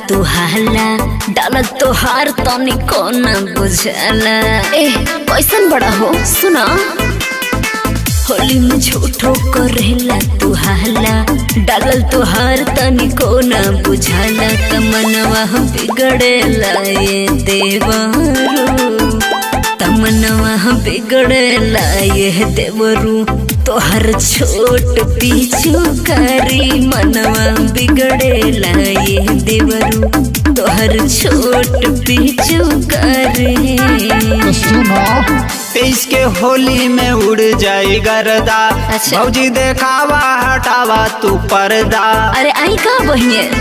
तू हाला डाल तोहार तनिको न बुझला। कैसन बड़ा हो सुना होली में झूठो करेला तू हाला डालल तोहार तनिको न बुझला। तमनवा बिगड़ेला ये देवरू तमनवा बिगड़ेला ये देवरू तोहर छोट पीछू करी मनवा बिगड़ेला ये देवरू तोहर छोट पीछू करी। सुनो 23 के होली में उड़ जाए गर्दा। अच्छा। भौजी देखावा हटावा तू पर्दा। अरे आई का बहिए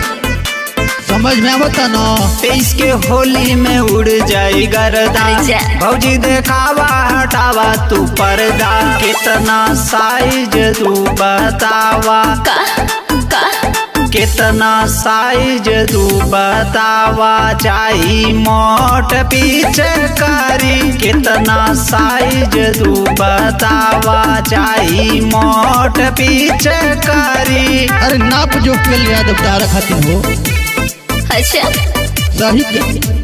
समझ में आवता ना 23 के होली में उड़ जाए गर्दा। भौजी देखावा हटावा तू पर्दा। कितना साइज तू बतावा कितना साइज तू बतावा चाही मोट पीछे करी। कितना साइज तू बतावा चाही मोट पीछे करी। अरे नाप जो के लिया दफ्तार खातिर हो। अच्छा सही के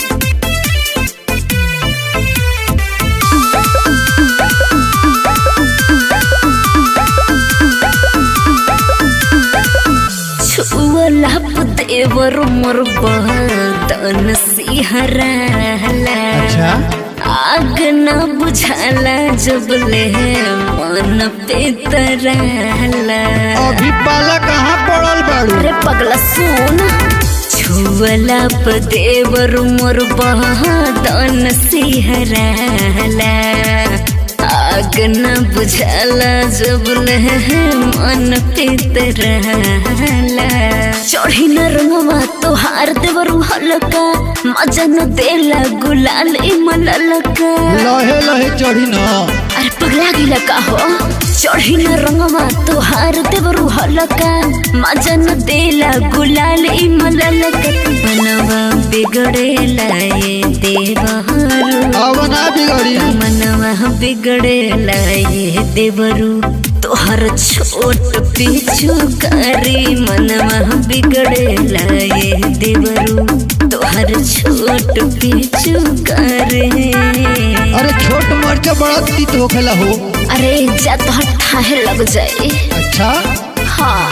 देवर मोर बदन सिहराला। अच्छा आग न बुझाला जब ले मन पे तराला। अभी पाला कहाँ पड़ल बाड़ू। अरे पगला सुन छुअला प देवर मोर बदन सिहराला। आग न बुझाला जब ले मन पे तराला। चढ़ी न रंगवा तोहार देवरू हलका मजा न देला गुलाल इमलका। लहे लहे चढ़ी न। अरे पगला गिला का हो चढ़ी न रंगवा तोहार देवरू हलका मजा न देला गुलाल इमलका। मनवा बिगड़ेला ये देवरू अवना बिगड़ी मनवा बिगड़ेला ये देवरू तोहर छोट पीछू करी। मनवा बिगड़ेला ये देवरू तोहर छोट पीछू करे। अरे छोट मर्च बड़ा तीत होखेला हो। अरे जा तो ठाहे लग जाए। अच्छा हाँ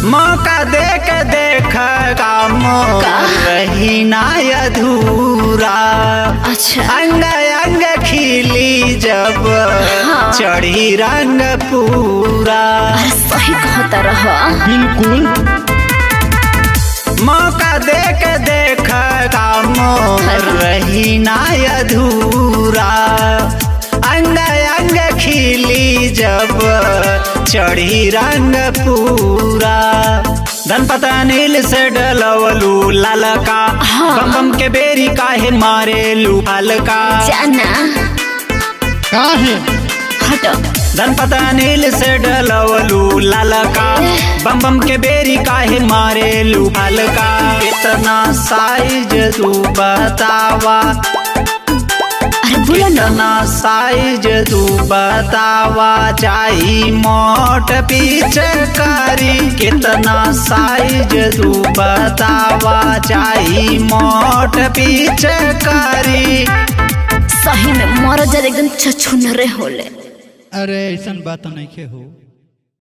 मौका देख काम रही ना अधूरा। अच्छा अंग अंग खिली जब चढ़ी रंग पूरा। अरे सही कहता रहा बिल्कुल मौका देख काम रही ना अधूरा। अंग अंग खिली जब चढ़ी रंग पूरा। धनपता नील से डलवलू लालका। बम बम के बेरी काहे मारे लू हल्का। जाना काहे हटो धनपता नील से डलवलू लालका। बम बम के बेरी काहे मारे लू हल्का। कितना साइज तू बतावा कितना साइज तू बतावा चाही मोट पीछे करी। कितना साइज तू बतावा चाही मोट पीछे करी। सही में मर जा एकदम छछुनरे होले। अरे ऐसा बात नहीं के हो।